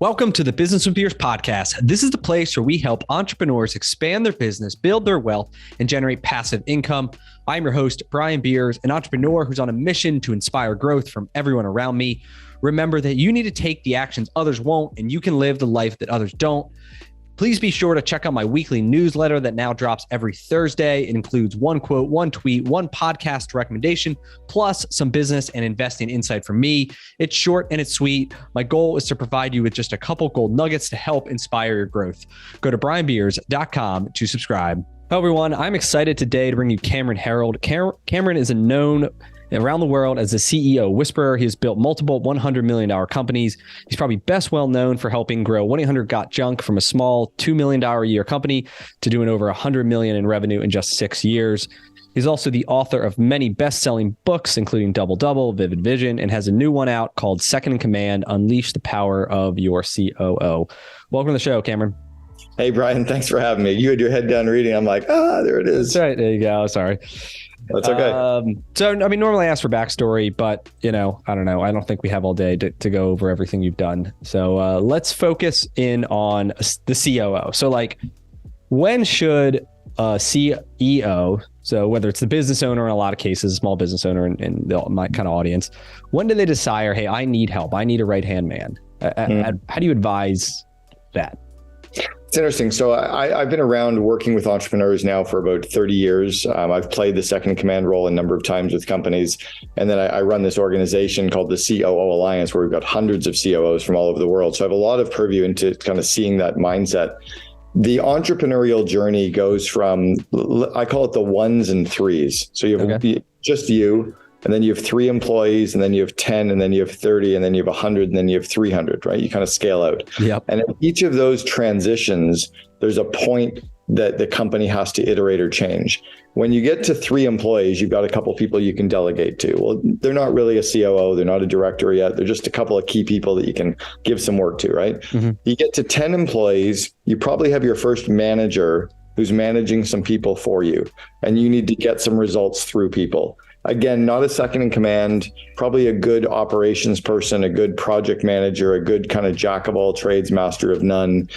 Welcome to the Business with Beers podcast. This is the place where we help entrepreneurs expand their business, build their wealth, and generate passive income. I'm your host, Brian Beers, an entrepreneur who's on a mission to inspire growth from everyone around me. Remember that you need to take the actions others won't, and you can live the life that others don't. Please be sure to check out my weekly newsletter that now drops every Thursday. It includes one quote, one tweet, one podcast recommendation, plus some business and investing insight from me. It's short and it's sweet. My goal is to provide you with just a couple gold nuggets to help inspire your growth. Go to brianbeers.com to subscribe. Hello, everyone. I'm excited today to bring you Cameron Herold. Cameron is known around the world as the CEO whisperer. He has built multiple $100 million companies. He's probably best well known for helping grow 1-800-GOT-JUNK from a small $2 million a year company to doing over $100 million in revenue in just 6 years. He's also the author of many best-selling books, including Double Double, Vivid Vision, and has a new one out called Second in Command, Unleash the Power of Your COO. Welcome to the show, Cameron. Hey, Brian, thanks for having me. You had your head down reading. I'm like, there it is. That's right. There you go. Sorry. That's okay. Normally I ask for backstory, but, I don't know. I don't think we have all day to go over everything you've done. So let's focus in on the COO. So when should a CEO, so whether it's the business owner in a lot of cases, a small business owner in my kind of audience, when do they desire, hey, I need help. I need a right-hand man. How do you advise that? It's interesting. So I've been around working with entrepreneurs now for about 30 years. I've played the second in command role a number of times with companies. And then I run this organization called the COO Alliance, where we've got hundreds of COOs from all over the world. So I have a lot of purview into kind of seeing that mindset. The entrepreneurial journey goes from, I call it the ones and threes. So you have just you, and then you have 3 employees, and then you have 10, and then you have 30, and then you have 100, and then you have 300, right? You kind of scale out. Yep. And in each of those transitions, there's a point that the company has to iterate or change. When you get to 3 employees, you've got a couple people you can delegate to. Well, they're not really a COO. They're not a director yet. They're just a couple of key people that you can give some work to, right? Mm-hmm. You get to 10 employees, you probably have your first manager who's managing some people for you, and you need to get some results through people. Again, not a second in command, probably a good operations person, a good project manager, a good kind of jack of all trades, master of none,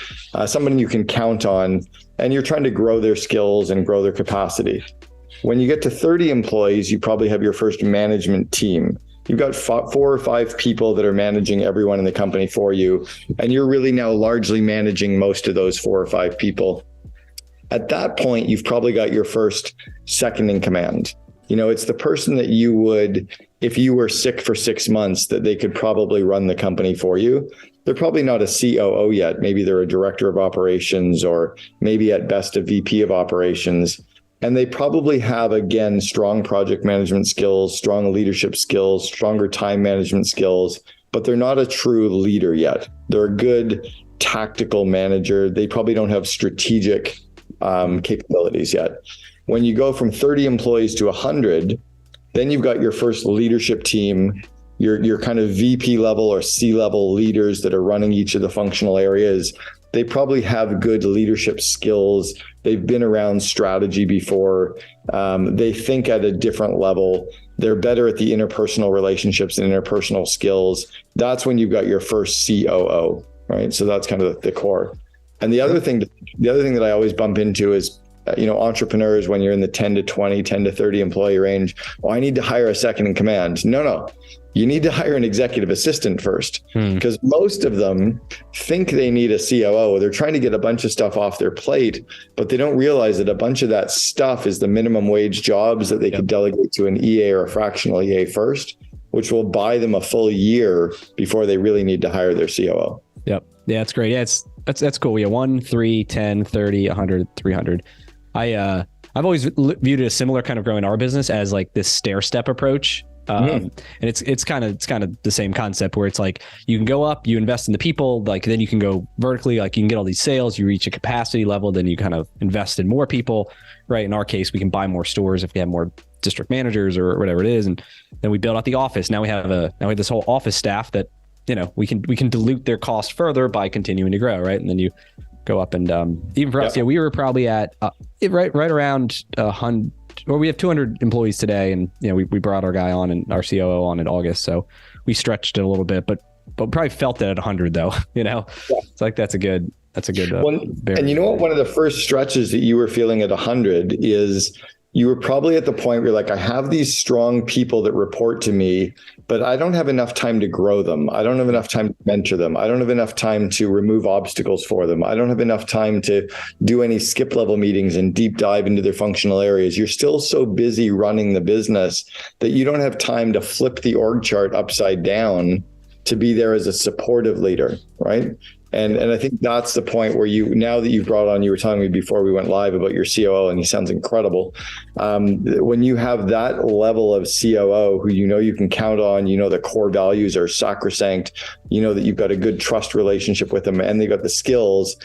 someone you can count on, and you're trying to grow their skills and grow their capacity. When you get to 30 employees, you probably have your first management team. You've got 4 or 5 people that are managing everyone in the company for you, and you're really now largely managing most of those 4 or 5 people. At that point, you've probably got your first second in command. It's the person that you would, if you were sick for 6 months, that they could probably run the company for you. They're probably not a COO yet. Maybe they're a director of operations, or maybe at best a VP of operations. And they probably have, again, strong project management skills, strong leadership skills, stronger time management skills, but they're not a true leader yet. They're a good tactical manager. They probably don't have strategic capabilities yet. When you go from 30 employees to 100, then you've got your first leadership team, your kind of VP level or C-level leaders that are running each of the functional areas. They probably have good leadership skills. They've been around strategy before. They think at a different level. They're better at the interpersonal relationships and interpersonal skills. That's when you've got your first COO, right? So that's kind of the core. And the other thing that I always bump into is, entrepreneurs, when you're in the 10 to 20, 10 to 30 employee range, I need to hire a second in command. No. You need to hire an executive assistant first, because most of them think they need a COO. They're trying to get a bunch of stuff off their plate, but they don't realize that a bunch of that stuff is the minimum wage jobs that they could delegate to an EA or a fractional EA first, which will buy them a full year before they really need to hire their COO. Yep. Yeah, that's great. Yeah, that's cool. Yeah, 1, 3, 10, 30, 100, 300. I've always viewed it as similar, kind of growing our business as like this stair step approach. And it's kind of the same concept where it's like you can go up, you invest in the people, then you can go vertically, you can get all these sales, you reach a capacity level, then you kind of invest in more people, right? In our case, we can buy more stores if we have more district managers or whatever it is, and then we build out the office. Now we have this whole office staff that we can dilute their cost further by continuing to grow, right? And then you go up, and even for us, we were probably at right around 100. Well, we have 200 employees today, and we brought our guy on and our COO on in August, so we stretched it a little bit. But but probably felt it at 100 though, It's like, that's a good, and you know what, one of the first stretches that you were feeling at 100 is you were probably at the point where you're like, I have these strong people that report to me, but I don't have enough time to grow them. I don't have enough time to mentor them. I don't have enough time to remove obstacles for them. I don't have enough time to do any skip level meetings and deep dive into their functional areas. You're still so busy running the business that you don't have time to flip the org chart upside down to be there as a supportive leader, right? And I think that's the point where now that you've brought on, you were telling me before we went live about your COO, and he sounds incredible. When you have that level of COO who you can count on, the core values are sacrosanct, that you've got a good trust relationship with them, and they've got the skills,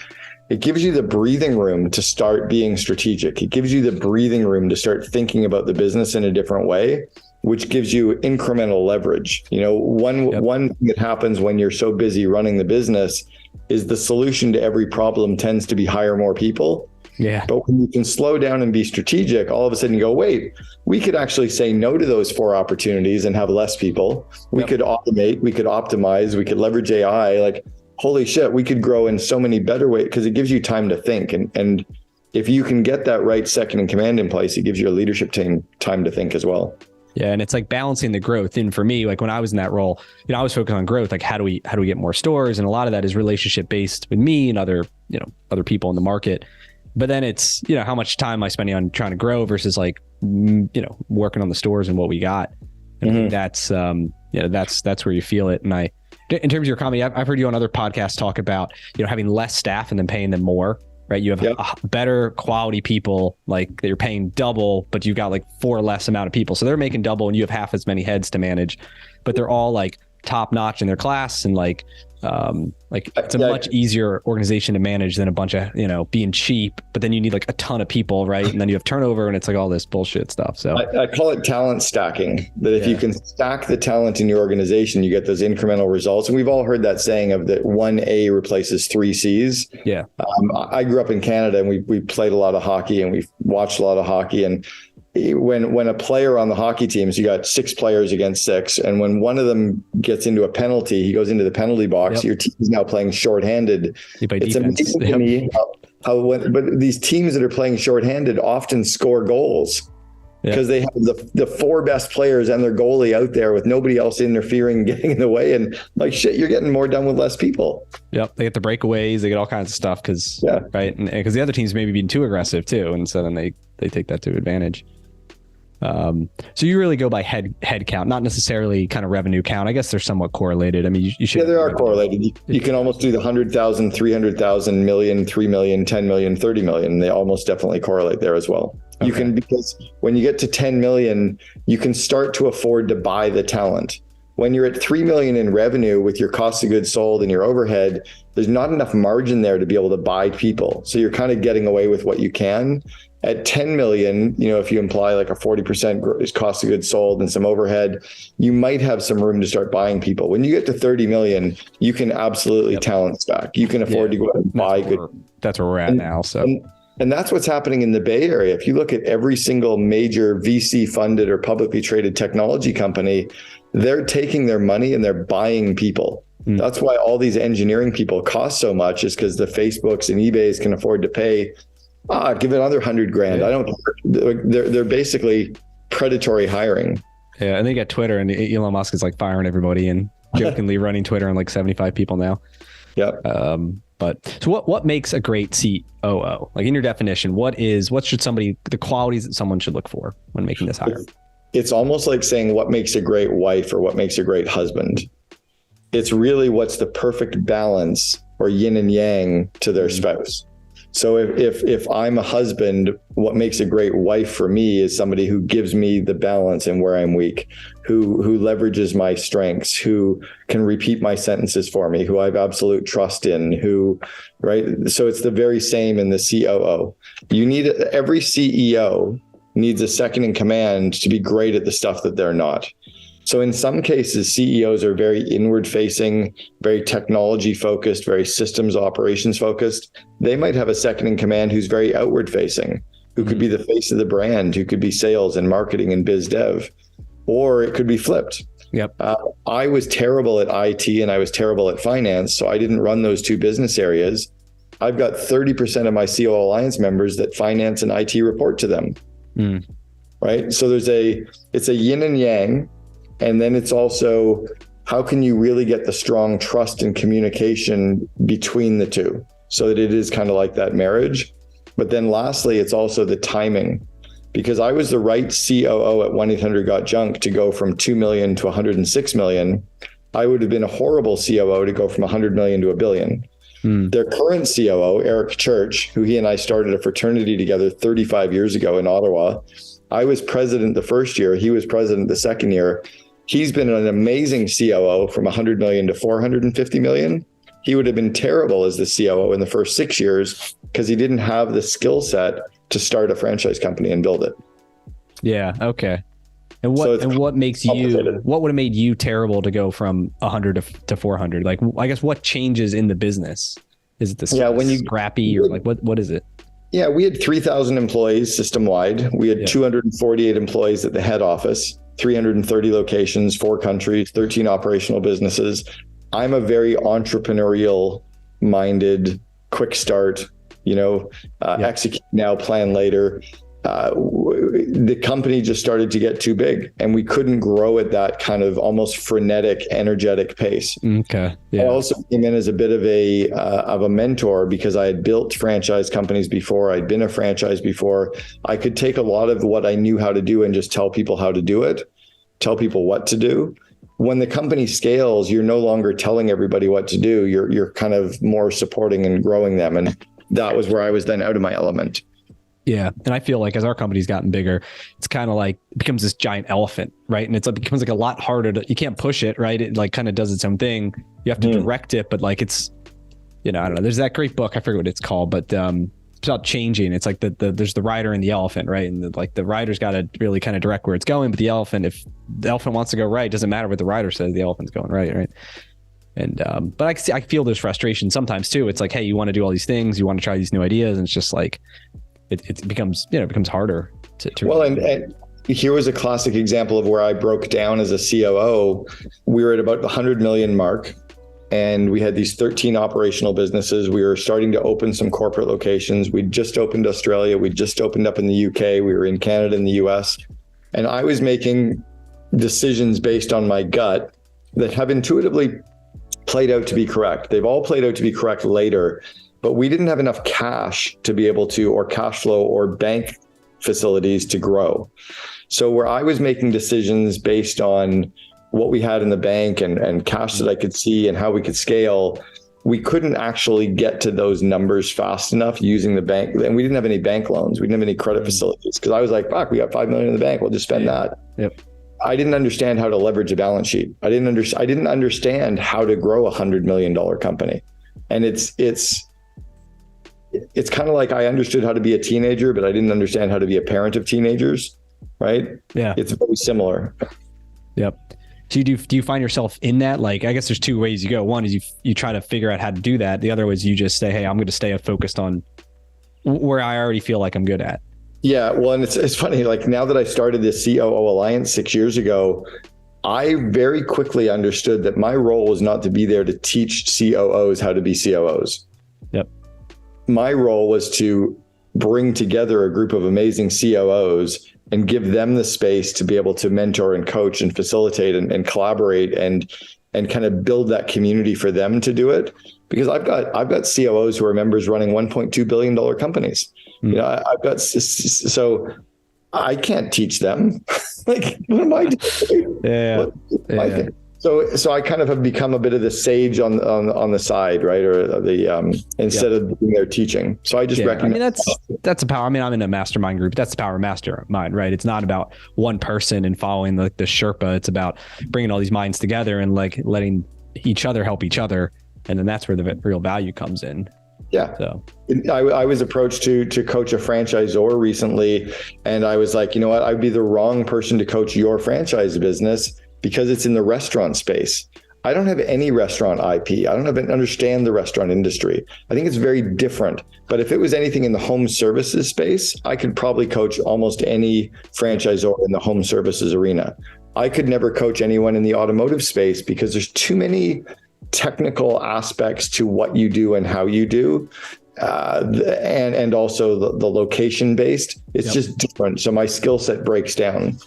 it gives you the breathing room to start being strategic. It gives you the breathing room to start thinking about the business in a different way, which gives you incremental leverage. One thing that happens when you're so busy running the business is the solution to every problem tends to be hire more people. Yeah. But when you can slow down and be strategic, all of a sudden you go, wait, we could actually say no to those 4 opportunities and have less people. We could automate, we could optimize, we could leverage AI. Like, holy shit, we could grow in so many better ways because it gives you time to think. And if you can get that right second in command in place, it gives your leadership team time to think as well. Yeah. And it's like balancing the growth. And for me, like when I was in that role, I was focused on growth. Like how do we get more stores? And a lot of that is relationship based with me and other people in the market. But then it's, how much time am I spending on trying to grow versus like, working on the stores and what we got. And that's where you feel it. And in terms of your company, I've heard you on other podcasts talk about, having less staff and then paying them more. Right. You have better quality people, like that you're paying double, but you've got like 4 less amount of people. So they're making double and you have half as many heads to manage, but they're all like top notch in their class. And like it's a much easier organization to manage than a bunch of, being cheap, but then you need like a ton of people. Right. And then you have turnover and it's like all this bullshit stuff. So I call it talent stacking, that if you can stack the talent in your organization, you get those incremental results. And we've all heard that saying of that 1A replaces 3 C's. Yeah. I grew up in Canada and we played a lot of hockey and we've watched a lot of hockey. And when a player on the hockey teams, you got 6 players against 6. And when one of them gets into a penalty, he goes into the penalty box. Your team is now playing shorthanded. It's amazing to me but these teams that are playing shorthanded often score goals because they have the 4 best players and their goalie out there with nobody else interfering and getting in the way. And like, shit, you're getting more done with less people. Yep. They get the breakaways, they get all kinds of stuff because because the other teams may be being too aggressive too. And so then they take that to advantage. So you really go by head count, not necessarily kind of revenue count. I guess they're somewhat correlated. I mean, you should. Yeah, they are correlated. You can almost do the 100,000, 300,000, million, 3 million, 10 million, 30 million. They almost definitely correlate there as well. Okay. You can, because when you get to 10 million, you can start to afford to buy the talent. When you're at 3 million in revenue with your cost of goods sold and your overhead, there's not enough margin there to be able to buy people. So you're kind of getting away with what you can. At 10 million, if you imply like a 40% cost of goods sold and some overhead, you might have some room to start buying people. When you get to 30 million, you can absolutely talent stack. You can afford to go out and buy good. That's where we're at now. So. And that's what's happening in the Bay Area. If you look at every single major VC funded or publicly traded technology company, they're taking their money and they're buying people. That's why all these engineering people cost so much, is because the Facebooks and eBays can afford to pay, give it another 100 grand. They're basically predatory hiring. Yeah. And they got Twitter, and Elon Musk is like firing everybody and jokingly running Twitter on like 75 people now. Yeah. But so what makes a great COO? Like in your definition, what should the qualities that someone should look for when making this hire? It's almost like saying what makes a great wife or what makes a great husband. It's really what's the perfect balance or yin and yang to their spouse. So if I'm a husband, what makes a great wife for me is somebody who gives me the balance and where I'm weak, who leverages my strengths, who can repeat my sentences for me, who I have absolute trust in, right? So it's the very same in the COO. Every CEO needs a second in command to be great at the stuff that they're not. So in some cases, CEOs are very inward facing, very technology focused, very systems operations focused. They might have a second in command who's very outward facing, who could be the face of the brand, who could be sales and marketing and biz dev, or it could be flipped. Yep. I was terrible at IT and I was terrible at finance, so I didn't run those two business areas. I've got 30% of my COO Alliance members that finance and IT report to them. Right? So it's a yin and yang. And then it's also, how can you really get the strong trust and communication between the two so that it is kind of like that marriage? But then lastly, it's also the timing, because I was the right COO at 1-800-GOT-JUNK to go from 2 million to 106 million. I would have been a horrible COO to go from 100 million to a billion. Their current COO, Eric Church, who he and I started a fraternity together 35 years ago in Ottawa. I was president the first year. He was president the second year. He's been an amazing COO from 100 million to 450 million. He would have been terrible as the COO in the first 6 years because he didn't have the skill set to start a franchise company and build it. Yeah. Okay. And what makes you, what would have made you terrible to go from 100 to 400? Like, I guess what changes in the business? Is it the when you scrappy or like, what is it? Yeah. We had 3,000 employees system wide. We had 248 employees at the head office, 330 locations, 4 countries, 13 operational businesses. I'm a very entrepreneurial minded, quick start, execute now, plan later. The company just started to get too big and we couldn't grow at that kind of almost frenetic, energetic pace. Okay. Yeah. I also came in as a bit of a mentor because I had built franchise companies before. I'd been a franchise before. I could take a lot of what I knew how to do and just tell people how to do it, tell people what to do. When the company scales, you're no longer telling everybody what to do. You're kind of more supporting and growing them. And that was where I was then out of my element. Yeah. And I feel like as our company's gotten bigger, it's kind of like it becomes this giant elephant, right? And it becomes like a lot harder you can't push it, right? It like kind of does its own thing. You have to direct it, but like it's, I don't know. There's that great book. I forget what it's called, but it's about changing. It's like there's the rider and the elephant, right? And the rider's got to really kind of direct where it's going. But the elephant, if the elephant wants to go right, it doesn't matter what the rider says, the elephant's going right? And but I feel there's frustration sometimes too. It's like, hey, you want to do all these things, you want to try these new ideas, and it's just like it becomes harder to well, and here was a classic example of where I broke down as a COO. We were at about the 100 million mark and we had these 13 operational businesses. We were starting to open some corporate locations. We'd just opened Australia. We just opened up in the UK. We were in Canada and the US. And I was making decisions based on my gut that have intuitively played out to be correct. They've all played out to be correct later, but we didn't have enough cash to be able to, or cash flow or bank facilities to grow. So where I was making decisions based on what we had in the bank and cash that I could see and how we could scale, we couldn't actually get to those numbers fast enough using the bank. And we didn't have any bank loans. We didn't have any credit facilities because I was like, fuck, we got 5 million in the bank. We'll just spend that. Yep. I didn't understand how to leverage a balance sheet. I didn't understand how to grow $100 million company. And it's kind of like I understood how to be a teenager, but I didn't understand how to be a parent of teenagers. Right? Yeah. It's very similar. Yep. So do you find yourself in that? Like, I guess there's 2 ways you go. One is you try to figure out how to do that. The other was you just say, hey, I'm going to stay focused on where I already feel like I'm good at. Yeah. Well, and it's funny, like now that I started this COO Alliance 6 years ago, I very quickly understood that my role was not to be there to teach COOs how to be COOs. Yep. My role was to bring together a group of amazing COOs and give them the space to be able to mentor and coach and facilitate and collaborate and kind of build that community for them to do it. Because I've got COOs who are members running $1.2 billion companies. I've got, so I can't teach them. Like, what am I doing? Yeah. So I kind of have become a bit of the sage on the side, right? Or the instead of being there teaching. So I just recognize. I mean, that's a power. I mean, I'm in a mastermind group. That's the power of mastermind, right? It's not about one person and following the Sherpa. It's about bringing all these minds together and like letting each other help each other, and then that's where the real value comes in. Yeah. So I was approached to coach a franchisor recently, and I was like, you know what? I'd be the wrong person to coach your franchise business, because it's in the restaurant space. I don't have any restaurant IP. I don't understand the restaurant industry. I think it's very different. But if it was anything in the home services space, I could probably coach almost any franchisor in the home services arena. I could never coach anyone in the automotive space because there's too many technical aspects to what you do and how you do. And also the location based, it's just different. So my skill set breaks down.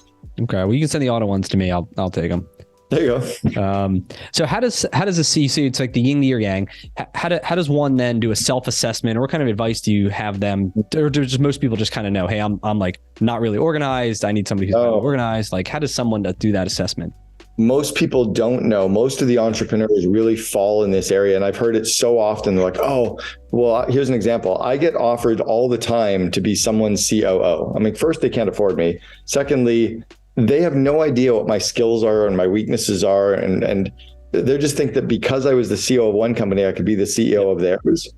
Okay. Well, you can send the auto ones to me. I'll take them. There you go. So how does a COO, it's like the yin to your yang. How does one then do a self-assessment, or what kind of advice do you have them, or does most people just kind of know, hey, I'm like not really organized. I need somebody who's organized. Like, how does someone do that assessment? Most people don't know. Most of the entrepreneurs really fall in this area. And I've heard it so often. They're like, oh, well, here's an example. I get offered all the time to be someone's COO. I mean, first, they can't afford me. Secondly, they have no idea what my skills are and my weaknesses are. And they just think that because I was the CEO of one company, I could be the CEO of theirs.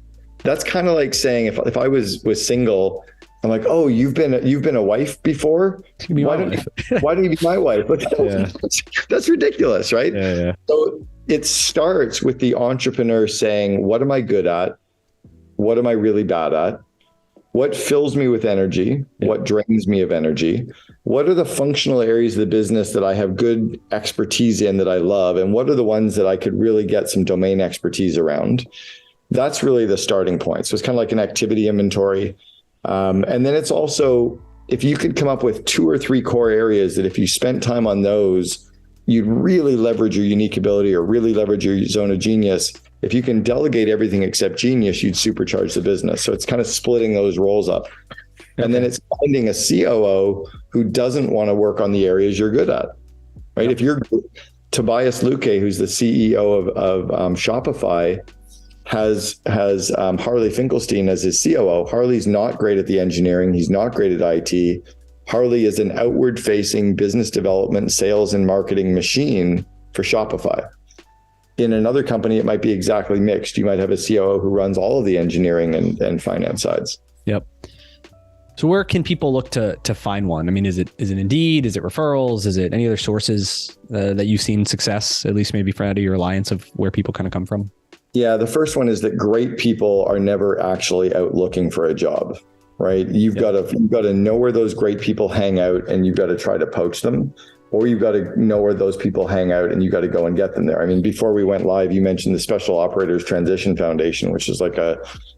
That's kind of like saying if I was single, I'm like, oh, you've been a wife before? Why don't you be my wife? Like, that's ridiculous, right? Yeah. So it starts with the entrepreneur saying, what am I good at? What am I really bad at? What fills me with energy? What drains me of energy? What are the functional areas of the business that I have good expertise in that I love? And what are the ones that I could really get some domain expertise around? That's really the starting point. So it's kind of like an activity inventory. And then it's also, if you could come up with 2 or 3 core areas that if you spent time on those, you'd really leverage your unique ability or really leverage your zone of genius. If you can delegate everything except genius, you'd supercharge the business. So it's kind of splitting those roles up. And then it's finding a COO who doesn't want to work on the areas you're good at, right? If you're Tobias Luque, who's the CEO of Shopify, has Harley Finkelstein as his COO. Harley's not great at the engineering. He's not great at IT. Harley is an outward-facing business development, sales, and marketing machine for Shopify. In another company, it might be exactly mixed. You might have a COO who runs all of the engineering and finance sides. Yep. So where can people look to find one? I mean, is it Indeed? Is it referrals? Is it any other sources that you've seen success, at least maybe for out of your alliance, of where people kind of come from? Yeah, the first one is that great people are never actually out looking for a job, right? You've got to know where those great people hang out, and you've got to try to poach them, or you've got to know where those people hang out and you got to go and get them there. I mean, before we went live, you mentioned the Special Operators Transition Foundation, which is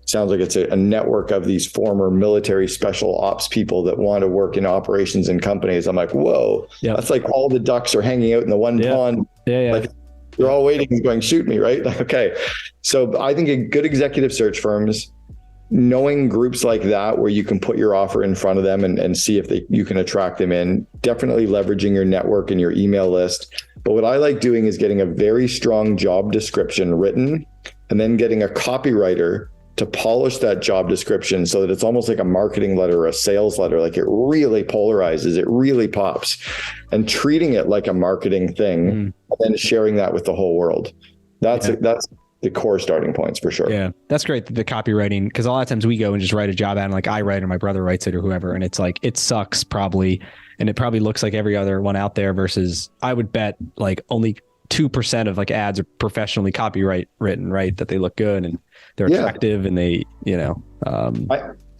sounds like it's a network of these former military special ops people that want to work in operations in companies. I'm like, whoa, that's like all the ducks are hanging out in the one pond. Like, they're all waiting and going, shoot me, right? Okay. So I think a good executive search firms, knowing groups like that where you can put your offer in front of them and see if you can attract them in, definitely leveraging your network and your email list. But what I like doing is getting a very strong job description written and then getting a copywriter to polish that job description so that it's almost like a marketing letter or a sales letter. Like, it really polarizes, it really pops, and treating it like a marketing thing and then sharing that with the whole world. That's the core starting points for sure. Yeah, that's great. The copywriting, because a lot of times we go and just write a job ad, and like I write or my brother writes it or whoever, and it's like, it sucks probably. And it probably looks like every other one out there, versus I would bet like only 2% of like ads are professionally written, right? That they look good and they're attractive and they,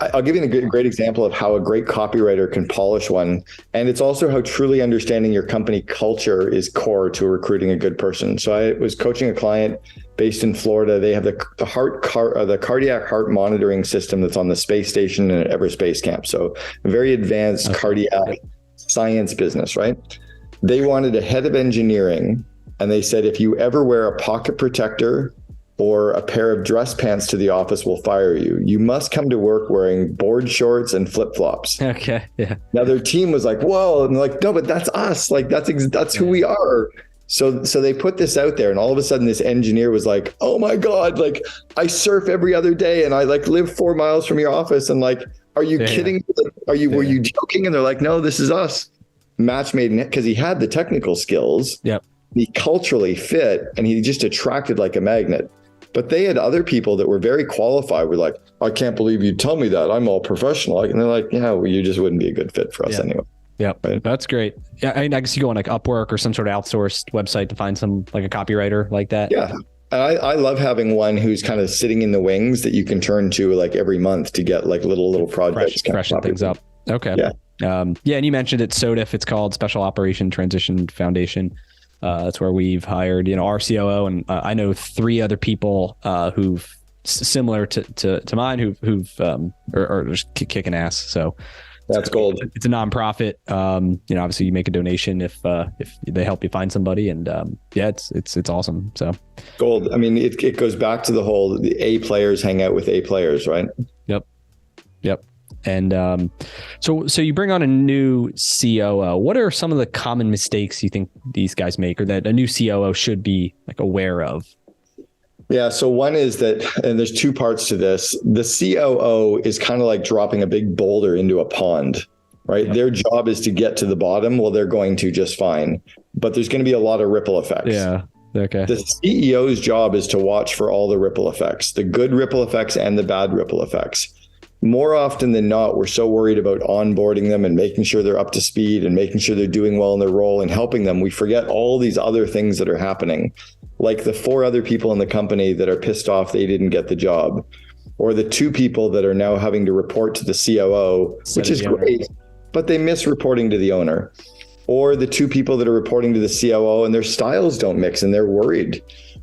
I'll give you a great example of how a great copywriter can polish one. And it's also how truly understanding your company culture is core to recruiting a good person. So I was coaching a client based in Florida. They have the cardiac heart monitoring system that's on the space station and at Everest Space Camp. So a very advanced cardiac science business, right? They wanted a head of engineering. And they said, if you ever wear a pocket protector or a pair of dress pants to the office, we'll fire you. You must come to work wearing board shorts and flip-flops. Okay. Yeah. Now their team was like, whoa. And they're like, no, but that's us. Like, that's who we are. So they put this out there, and all of a sudden this engineer was like, oh my God, like I surf every other day and I like live 4 miles from your office. And like, are you kidding? Were you joking? And they're like, no, this is us. Match made in it, because he had the technical skills. Yep. He culturally fit, and he just attracted like a magnet. But they had other people that were very qualified, were like, I can't believe you'd tell me that. I'm all professional. And they're like, yeah, well, you just wouldn't be a good fit for us anyway. Yeah, right? That's great. Yeah, I guess you go on like Upwork or some sort of outsourced website to find some like a copywriter like that. Yeah. And I love having one who's kind of sitting in the wings that you can turn to like every month to get like little projects. Freshen things up. Okay. Yeah. Yeah. And you mentioned it, SOTF, it's called Special Operation Transition Foundation. That's where we've hired, our COO, and I know 3 other people who've similar to mine who've are just kicking ass. So that's gold. It's a nonprofit. Obviously you make a donation if they help you find somebody, and it's awesome. So gold. I mean, it goes back to the whole the A players hang out with A players, right? Yep. And so you bring on a new COO. What are some of the common mistakes you think these guys make, or that a new COO should be like aware of? Yeah. So one is that, and there's 2 parts to this. The COO is kind of like dropping a big boulder into a pond, right? Yep. Their job is to get to the bottom. Well, they're going to just fine, but there's going to be a lot of ripple effects. Yeah. Okay. The CEO's job is to watch for all the ripple effects, the good ripple effects and the bad ripple effects. More often than not, we're so worried about onboarding them and making sure they're up to speed and making sure they're doing well in their role and helping them. We forget all these other things that are happening, like the 4 other people in the company that are pissed off they didn't get the job, or the 2 people that are now having to report to the COO, which is great, but they miss reporting to the owner, or the 2 people that are reporting to the COO and their styles don't mix and they're worried.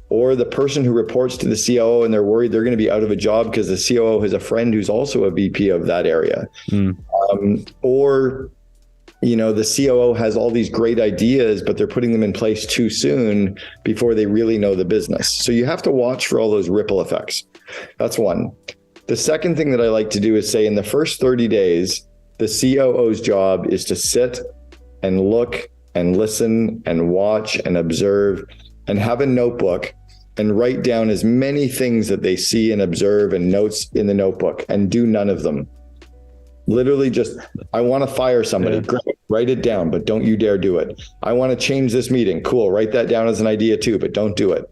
Or the person who reports to the COO and they're worried they're going to be out of a job because the COO has a friend who's also a VP of that area. Or the COO has all these great ideas, but they're putting them in place too soon before they really know the business. So you have to watch for all those ripple effects. That's one. The second thing that I like to do is say in the first 30 days, the COO's job is to sit and look and listen and watch and observe and have a notebook and write down as many things that they see and observe and notes in the notebook, and do none of them. Literally just, I want to fire somebody. Yeah. Great. Write it down, but don't you dare do it. I want to change this meeting. Cool. Write that down as an idea too, but don't do it.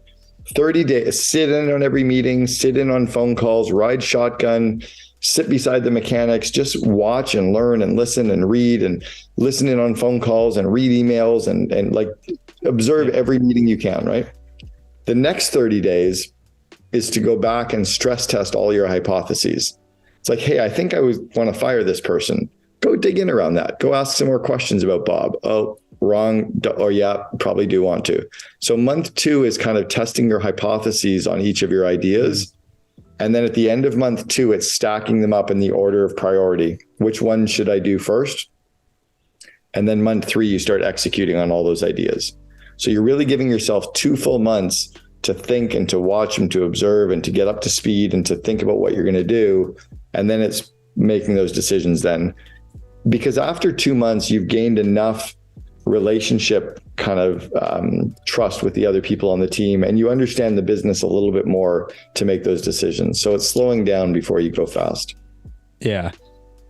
30 days, sit in on every meeting, sit in on phone calls, ride shotgun, sit beside the mechanics, just watch and learn and listen and read and listen in on phone calls and read emails and like observe every meeting you can, right? The next 30 days is to go back and stress test all your hypotheses. It's like, hey, I think I would want to fire this person. Go dig in around that. Go ask some more questions about Bob. Oh, wrong. Or yeah, probably do want to. So month 2 is kind of testing your hypotheses on each of your ideas. And then at the end of month 2, it's stacking them up in the order of priority. Which one should I do first? And then month 3, you start executing on all those ideas. So you're really giving yourself 2 full months to think and to watch and to observe and to get up to speed and to think about what you're going to do. And then it's making those decisions then. Because after 2 months, you've gained enough relationship kind of trust with the other people on the team, and you understand the business a little bit more to make those decisions. So it's slowing down before you go fast. Yeah,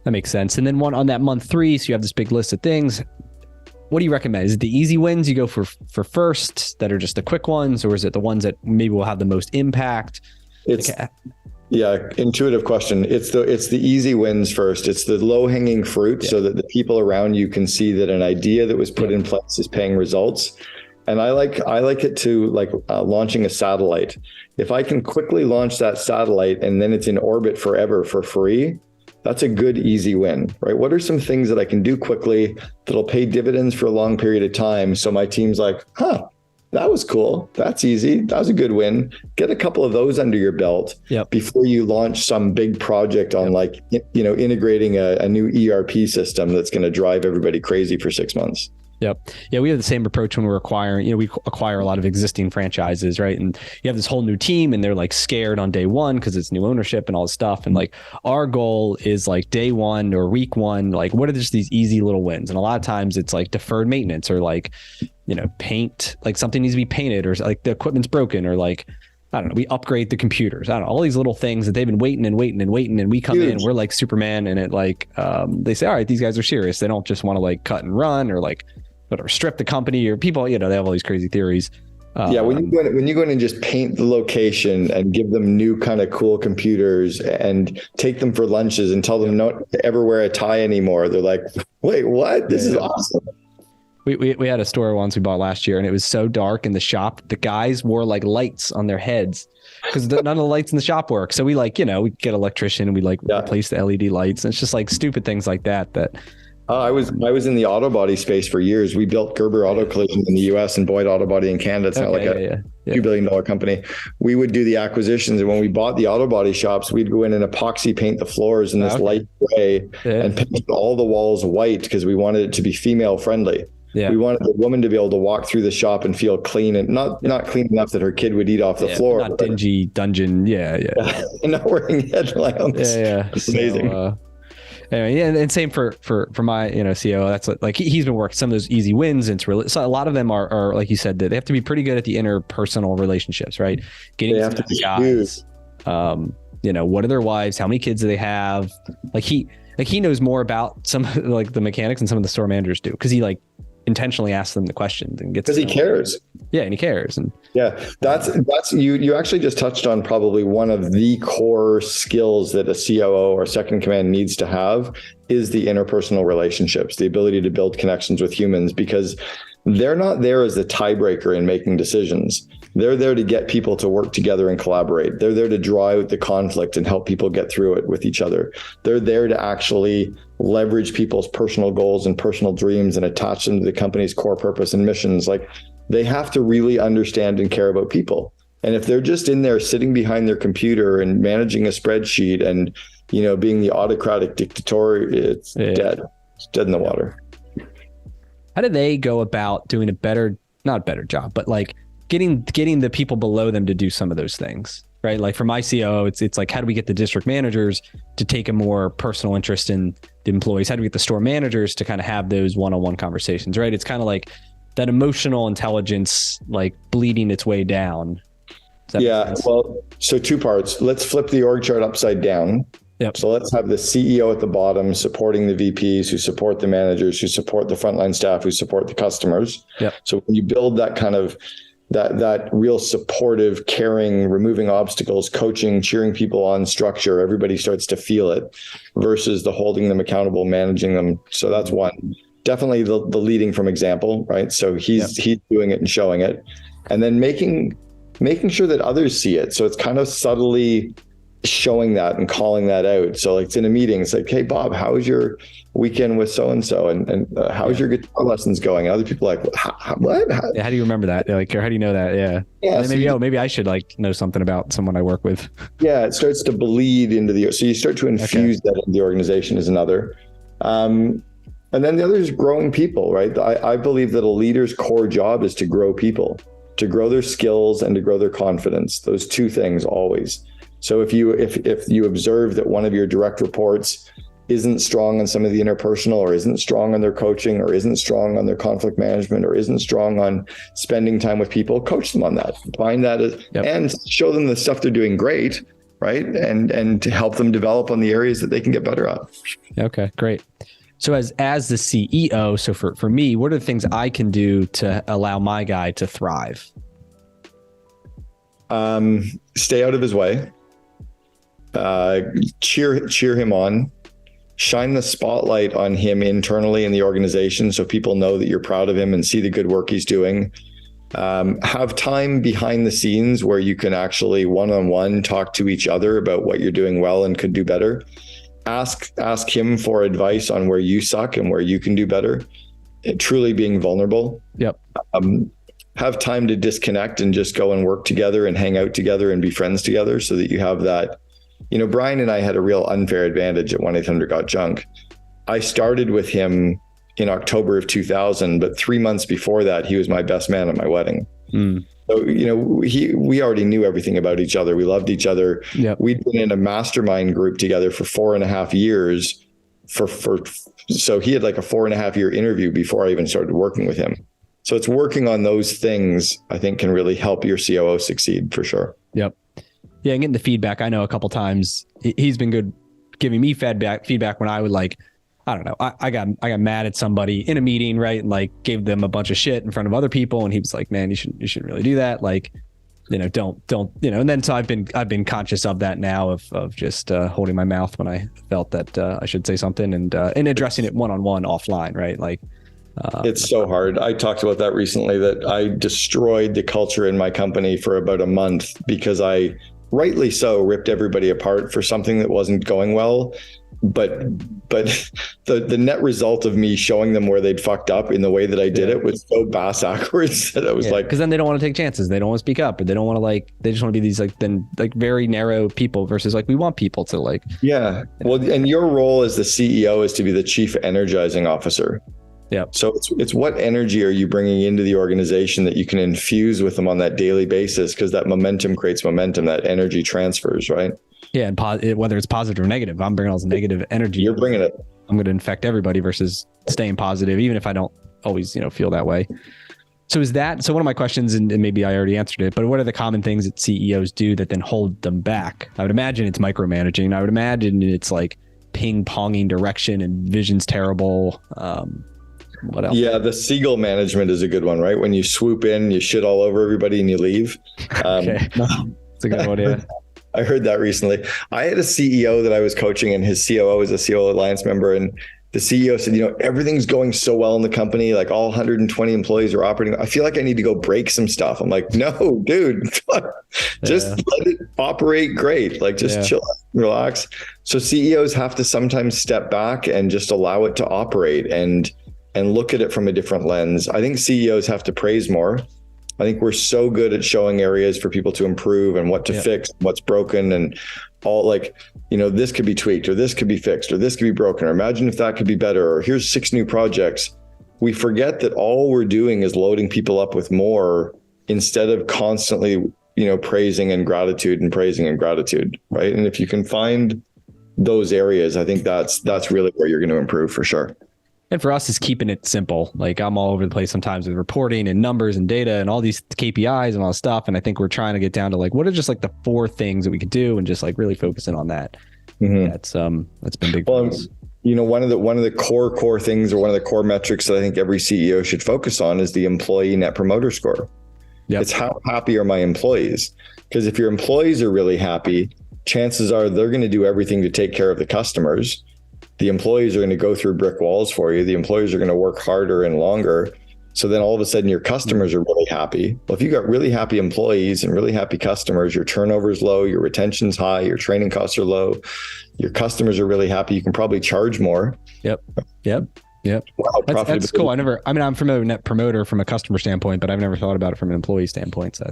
that makes sense. And then on that month 3, so you have this big list of things. What do you recommend? Is it the easy wins you go for first that are just the quick ones, or is it the ones that maybe will have the most impact? Yeah, intuitive question. It's the easy wins first. It's the low hanging fruit, so that the people around you can see that an idea that was put in place is paying results. And I like it to like launching a satellite. If I can quickly launch that satellite and then it's in orbit forever for free, that's a good, easy win, right? What are some things that I can do quickly that'll pay dividends for a long period of time? So my team's like, that was cool. That's easy. That was a good win. Get a couple of those under your belt before you launch some big project on integrating a new ERP system that's going to drive everybody crazy for 6 months. Yep. Yeah, we have the same approach when we're acquiring, we acquire a lot of existing franchises, right? And you have this whole new team and they're like scared on day 1 because it's new ownership and all this stuff. And like our goal is like day 1 or week 1, like what are just these easy little wins? And a lot of times it's like deferred maintenance or like, paint, like something needs to be painted or like the equipment's broken or like, I don't know, we upgrade the computers. I don't know, all these little things that they've been waiting. And we come in, we're like Superman. And it like, they say, all right, these guys are serious. They don't just want to like cut and run or like, or strip the company or people, they have all these crazy theories. When you go in and just paint the location and give them new kind of cool computers and take them for lunches and tell them not to ever wear a tie anymore. They're like, wait, what? This is awesome. We had a store once we bought last year and it was so dark in the shop. The guys wore like lights on their heads because none of the lights in the shop work. So we we get an electrician and we replace the LED lights. And it's just like stupid things like that I was in the auto body space for years. We built Gerber Auto Collision in the US and Boyd Auto Body in Canada. It's now like a $2 billion company. We would do the acquisitions. And when we bought the auto body shops, we'd go in and epoxy paint the floors in this light gray and paint all the walls white because we wanted it to be female friendly. Yeah. We wanted the woman to be able to walk through the shop and feel clean, and not clean enough that her kid would eat off the floor. Not dingy dungeon. And not wearing headlamps. It's amazing. So, anyway, and same for my COO. That's like he's been working some of those easy wins. And it's really, so a lot of them are like you said, that they have to be pretty good at the interpersonal relationships, right? Getting to the guys. What are their wives? How many kids do they have? Like he knows more about some like the mechanics and some of the store managers do, because he like intentionally asks them the questions and gets, because he cares. And he cares. And that's you actually just touched on probably one of the core skills that a COO or second command needs to have, is the interpersonal relationships, the ability to build connections with humans, because they're not there as the tiebreaker in making decisions. They're there to get people to work together and collaborate. They're there to draw out the conflict and help people get through it with each other. They're there to actually leverage people's personal goals and personal dreams and attach them to the company's core purpose and missions. Like, they have to really understand and care about people. And if they're just in there sitting behind their computer and managing a spreadsheet and, being the autocratic dictator, it's dead. It's dead in the water. How do they go about doing not a better job, but like getting the people below them to do some of those things, right? Like for my COO, it's like, how do we get the district managers to take a more personal interest in the employees? How do we get the store managers to kind of have those one-on-one conversations, right? It's kind of like that emotional intelligence, like bleeding its way down. Well, so two parts. Let's flip the org chart upside down. Yep. So let's have the CEO at the bottom supporting the VPs who support the managers, who support the frontline staff, who support the customers. Yep. So when you build that kind of that real supportive, caring, removing obstacles, coaching, cheering people on structure, everybody starts to feel it, versus the holding them accountable, managing them. So that's one. Definitely the leading from example, right? So he's doing it and showing it, and then making sure that others see it. So it's kind of subtly showing that and calling that out. So like it's in a meeting, it's like, hey Bob, how was your weekend with so-and-so? And how's your guitar lessons going? Other people are like, what? How do you remember that? Like, or how do you know that? Yeah. Maybe I should like know something about someone I work with. Yeah. It starts to bleed into so you start to infuse that into the organization is another. And then the other is growing people, right? I believe that a leader's core job is to grow people, to grow their skills and to grow their confidence. Those two things always. So if you observe that one of your direct reports isn't strong on some of the interpersonal, or isn't strong on their coaching, or isn't strong on their conflict management, or isn't strong on spending time with people, coach them on that. Find that and show them the stuff they're doing great, right? And to help them develop on the areas that they can get better at. Okay, great. So as the CEO, so for me, what are the things I can do to allow my guy to thrive? Stay out of his way. Cheer him on, shine the spotlight on him internally in the organization so people know that you're proud of him and see the good work he's doing. Have time behind the scenes where you can actually one-on-one talk to each other about what you're doing well and could do better. Ask him for advice on where you suck and where you can do better. Truly being vulnerable. Yep. Have time to disconnect and just go and work together and hang out together and be friends together, so that you have that. Brian and I had a real unfair advantage at 1-800-GOT-JUNK. I started with him in October of 2000, but 3 months before that, he was my best man at my wedding. So, we already knew everything about each other. We loved each other. Yep. We'd been in a mastermind group together for 4.5 years so he had like a 4.5 year interview before I even started working with him. So it's working on those things, I think, can really help your COO succeed for sure. Yep. Yeah, and getting the feedback. I know a couple times he's been good giving me feedback when I would like, I don't know, I got mad at somebody in a meeting, right? And like gave them a bunch of shit in front of other people. And he was like, man, you shouldn't really do that. Like, don't, and then so I've been conscious of that now of just holding my mouth when I felt that I should say something and addressing it one-on-one offline, right? Like, it's so hard. I talked about that recently, that I destroyed the culture in my company for about a month because I rightly so, ripped everybody apart for something that wasn't going well. But the net result of me showing them where they'd fucked up in the way that I did it was so backwards that I was like, because then they don't want to take chances. They don't want to speak up, or they don't want to they just want to be these very narrow people versus we want people to yeah. Well, and your role as the CEO is to be the chief energizing officer. Yeah. So it's what energy are you bringing into the organization that you can infuse with them on that daily basis? Because that momentum creates momentum, that energy transfers, right? Yeah, and whether it's positive or negative, I'm bringing all this negative energy. You're bringing it. I'm going to infect everybody versus staying positive, even if I don't always, feel that way. So one of my questions, and maybe I already answered it, but what are the common things that CEOs do that then hold them back? I would imagine it's micromanaging. I would imagine it's ping-ponging direction and vision's terrible. What else? Yeah, the seagull management is a good one, right? When you swoop in, you shit all over everybody and you leave. Okay. That's a good one, yeah. I heard that recently. I had a CEO that I was coaching, and his COO is a COO Alliance member. And the CEO said, everything's going so well in the company, all 120 employees are operating. I feel like I need to go break some stuff. I'm like, no, dude, just let it operate great. Chill out, relax. So CEOs have to sometimes step back and just allow it to operate and look at it from a different lens. I think CEOs have to praise more. I think we're so good at showing areas for people to improve and what to fix, what's broken, and all this could be tweaked, or this could be fixed, or this could be broken, or imagine if that could be better, or here's 6 new projects. We forget that all we're doing is loading people up with more instead of constantly, praising and gratitude, right? And if you can find those areas, I think that's really where you're going to improve for sure. And for us, it's keeping it simple. I'm all over the place sometimes with reporting and numbers and data and all these KPIs and all this stuff. And I think we're trying to get down to what are just the 4 things that we could do, and just really focusing on that. Mm-hmm. That's been big for us. One of the core things, or one of the core metrics that I think every CEO should focus on is the employee net promoter score. Yep. It's how happy are my employees? Because if your employees are really happy, chances are they're going to do everything to take care of the customers. The employees are going to go through brick walls for you. The employees are going to work harder and longer. So then all of a sudden your customers are really happy. Well, if you got really happy employees and really happy customers, your turnover is low, your retention's high, your training costs are low, your customers are really happy. You can probably charge more. Yep. Wow, that's cool. I'm familiar with net promoter from a customer standpoint, but I've never thought about it from an employee standpoint. So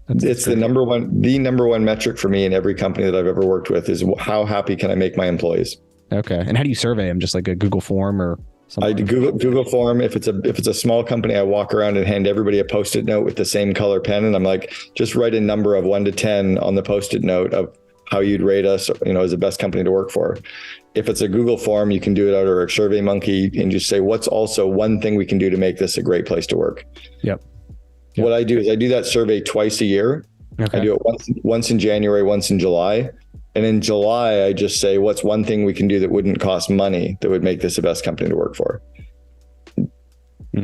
it's the number one metric for me in every company that I've ever worked with is how happy can I make my employees? Okay. And how do you survey them? Just a Google form or something? I do Google form. If it's a small company, I walk around and hand everybody a Post-it note with the same color pen. And I'm like, just write a number of 1 to 10 on the Post-it note of how you'd rate us, as the best company to work for. If it's a Google form, you can do it out of a SurveyMonkey and just say, what's also one thing we can do to make this a great place to work? Yep. What I do is I do that survey twice a year. Okay. I do it once in January, once in July. And in July, I just say, what's one thing we can do that wouldn't cost money that would make this the best company to work for?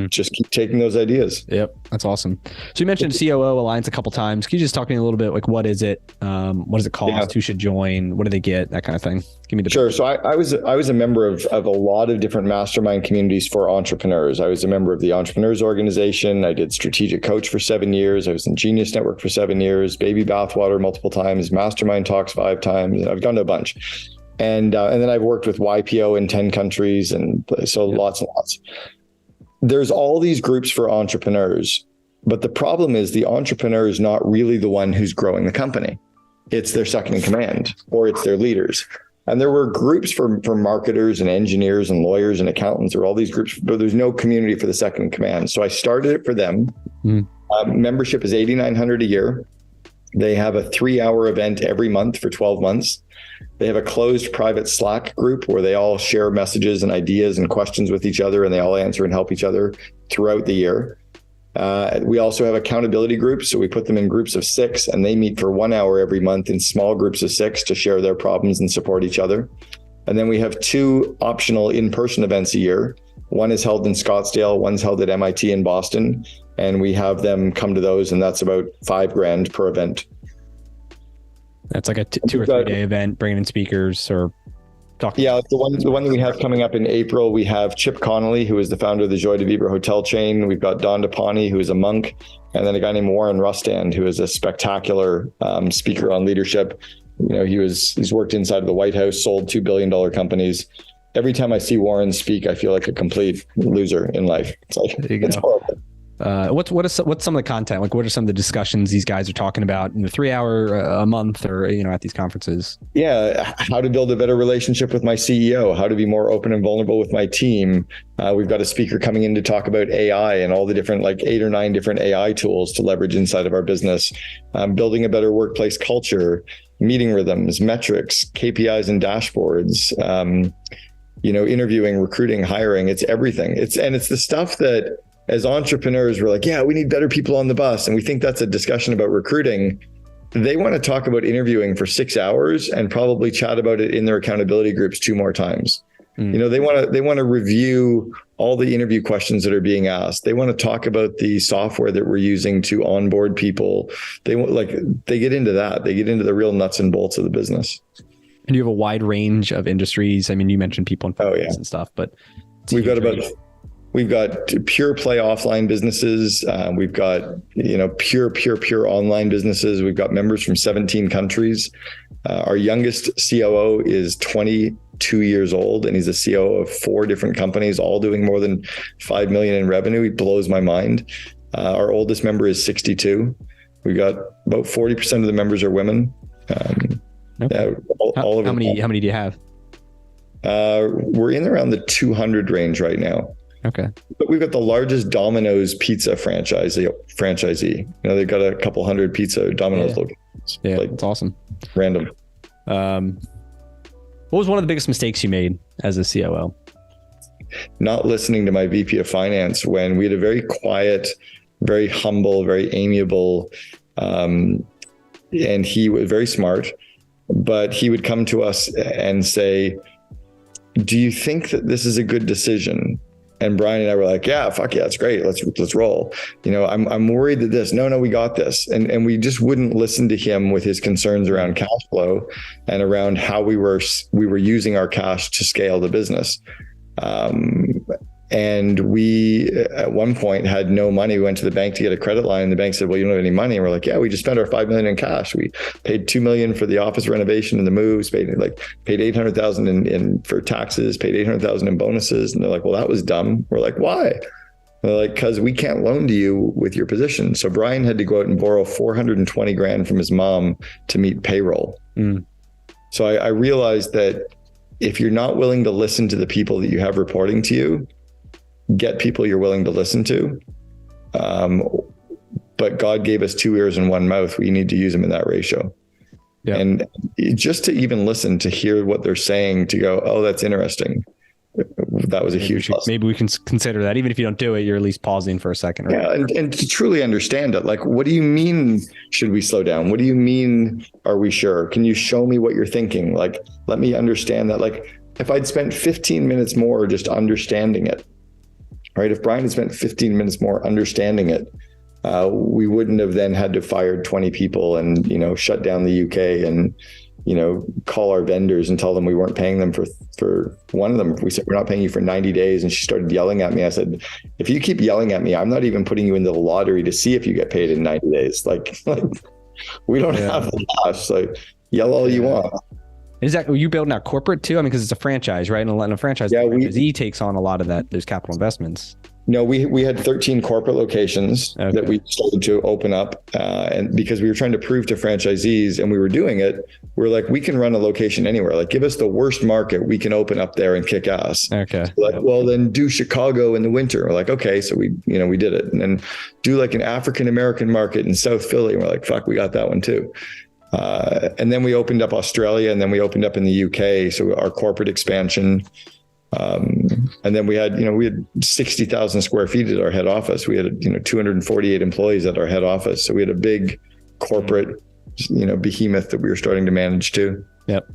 Just keep taking those ideas. Yep. That's awesome. So you mentioned COO Alliance a couple of times. Can you just talk to me a little bit, what is it? What does it cost? Yeah. Who should join? What do they get? That kind of thing. Give me the Sure. So I was a member of a lot of different mastermind communities for entrepreneurs. I was a member of the Entrepreneurs Organization. I did Strategic Coach for 7 years. I was in Genius Network for 7 years, Baby Bathwater multiple times, Mastermind Talks 5 times. I've gone to a bunch. And then I've worked with YPO in 10 countries. And so lots and lots. There's all these groups for entrepreneurs, but the problem is the entrepreneur is not really the one who's growing the company. It's their second in command, or it's their leaders. And there were groups for marketers and engineers and lawyers and accountants, or all these groups, but there's no community for the second in command. So I started it for them. Membership is $8,900 a year. They have a 3-hour event every month for 12 months. They have a closed private Slack group where they all share messages and ideas and questions with each other, and they all answer and help each other throughout the year. We also have accountability groups. So we put them in groups of 6, and they meet for 1 hour every month in small groups of 6 to share their problems and support each other. And then we have 2 optional in-person events a year. One is held in Scottsdale, one's held at MIT in Boston, and we have them come to those, and that's about $5,000 per event. That's like a 2 or 3 day event, bringing in speakers or Yeah, the one that we have coming up in April, we have Chip Connolly, who is the founder of the Joy de Vivre hotel chain. We've got Don DePani, who is a monk, and then a guy named Warren Rustand, who is a spectacular speaker on leadership. He's worked inside of the White House, sold $2 billion companies. Every time I see Warren speak, I feel like a complete loser in life. It's like, it's horrible. What's some of the content? Like, what are some of the discussions these guys are talking about in the 3 hour a month or, at these conferences? Yeah. How to build a better relationship with my CEO, how to be more open and vulnerable with my team. We've got a speaker coming in to talk about AI and all the different, like 8 or 9 different AI tools to leverage inside of our business. Building a better workplace culture, meeting rhythms, metrics, KPIs and dashboards, interviewing, recruiting, hiring. It's everything. It's the stuff that, as entrepreneurs, we're like, yeah, we need better people on the bus. And we think that's a discussion about recruiting. They want to talk about interviewing for 6 hours and probably chat about it in their accountability groups 2 more times. They want to review all the interview questions that are being asked. They want to talk about the software that we're using to onboard people. They get into that. They get into the real nuts and bolts of the business. And you have a wide range of industries. I mean, you mentioned people in finance and stuff, but We've got pure play offline businesses. We've got, pure online businesses. We've got members from 17 countries. Our youngest COO is 22 years old, and he's a COO of 4 different companies, all doing more than 5 million in revenue. He blows my mind. Our oldest member is 62. We've got about 40% of the members are women. Okay. How many do you have? We're in around the 200 range right now. Okay. But we've got the largest Domino's pizza franchisee. They've got a couple hundred Domino's locations. Yeah, that's awesome. Random. What was one of the biggest mistakes you made as a COO? Not listening to my VP of finance when we had a very quiet, very humble, very amiable, and he was very smart, but he would come to us and say, do you think that this is a good decision? And Brian and I were like, yeah, fuck yeah, it's great. Let's roll. I'm worried that this, no, we got this. And we just wouldn't listen to him with his concerns around cash flow and around how we were using our cash to scale the business. And we, at one point, had no money. We went to the bank to get a credit line, and the bank said, well, you don't have any money. And we're like, yeah, we just spent our $5 million in cash. We paid $2 million for the office renovation and the moves, paid $800,000 in for taxes, paid $800,000 in bonuses. And they're like, well, that was dumb. We're like, why? And they're like, because we can't loan to you with your position. So Brian had to go out and borrow $420,000 from his mom to meet payroll. So I realized that if you're not willing to listen to the people that you have reporting to you, get people you're willing to listen to. But God gave us 2 ears and 1 mouth. We need to use them in that ratio. Yeah. And just to even listen, to hear what they're saying, to go, oh, that's interesting. That was a huge loss. Maybe we can consider that. Even if you don't do it, you're at least pausing for a second. Right? Yeah. And to truly understand it, like, what do you mean, should we slow down? What do you mean, are we sure? Can you show me what you're thinking? Like, let me understand that. Like, if I'd spent 15 minutes more just understanding it, right? If Brian had spent 15 minutes more understanding it, we wouldn't have then had to fire 20 people and, shut down the UK and, call our vendors and tell them we weren't paying them for one of them. We said, we're not paying you for 90 days. And she started yelling at me. I said, if you keep yelling at me, I'm not even putting you into the lottery to see if you get paid in 90 days. Like we don't have the cash. Like, yell all you want. Is that, are you building out corporate too? I mean, because it's a franchise, right? And a franchise, the franchisee takes on a lot of that, those capital investments. No, we had 13 corporate locations that we started to open up. And because we were trying to prove to franchisees and we were doing it, we're like, we can run a location anywhere. Like, give us the worst market, we can open up there and kick ass. Okay. So like, well, then do Chicago in the winter. We're like, okay. So we did it. And then do like an African-American market in South Philly. And we're like, fuck, we got that one too. And then we opened up Australia, and then we opened up in the UK. So our corporate expansion. And then we had 60,000 square feet at our head office. We had 248 employees at our head office. So we had a big corporate, behemoth that we were starting to manage too. Yep.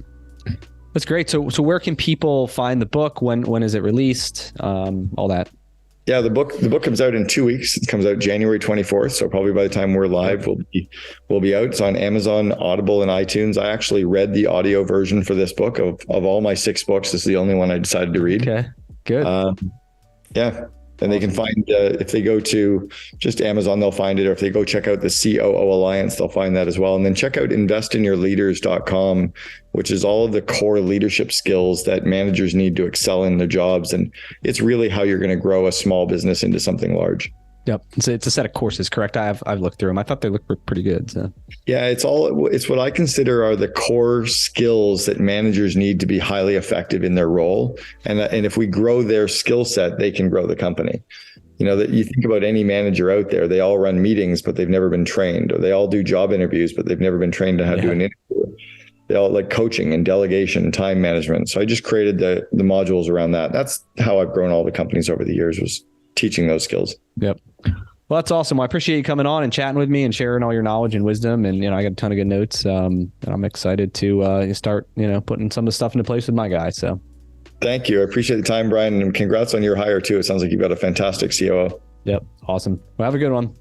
That's great. So where can people find the book? When is it released? All that. Yeah, the book comes out in 2 weeks. It comes out January 24th. So probably by the time we're live, we'll be out. It's on Amazon, Audible, and iTunes. I actually read the audio version for this book of all my 6 books. This is the only one I decided to read. Okay, good. Yeah. And they can find, if they go to just Amazon, they'll find it. Or if they go check out the COO Alliance, they'll find that as well. And then check out investinyourleaders.com, which is all of the core leadership skills that managers need to excel in their jobs. And it's really how you're going to grow a small business into something large. Yep. It's a set of courses, correct? I've looked through them. I thought they looked pretty good. So. Yeah, it's what I consider are the core skills that managers need to be highly effective in their role. And if we grow their skill set, they can grow the company. You know, that you think about any manager out there, they all run meetings, but they've never been trained, or they all do job interviews, but they've never been trained on how to do an interview. They all like coaching and delegation, time management. So I just created the modules around that. That's how I've grown all the companies over the years, was teaching those skills. Yep. Well, that's awesome. Well, I appreciate you coming on and chatting with me and sharing all your knowledge and wisdom. And, I got a ton of good notes. And I'm excited to start, putting some of the stuff into place with my guys. So thank you. I appreciate the time, Brian, and congrats on your hire too. It sounds like you've got a fantastic COO. Yep. Awesome. Well, have a good one.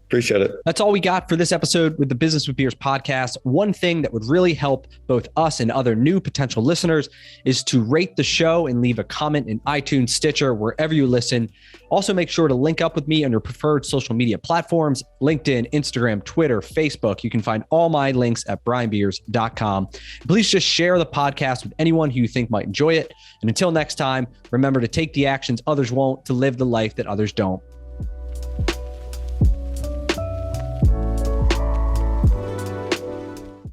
Appreciate it. That's all we got for this episode with the Business with Beers podcast. One thing that would really help both us and other new potential listeners is to rate the show and leave a comment in iTunes, Stitcher, wherever you listen. Also, make sure to link up with me on your preferred social media platforms, LinkedIn, Instagram, Twitter, Facebook. You can find all my links at brianbeers.com. Please just share the podcast with anyone who you think might enjoy it. And until next time, remember to take the actions others won't, to live the life that others don't.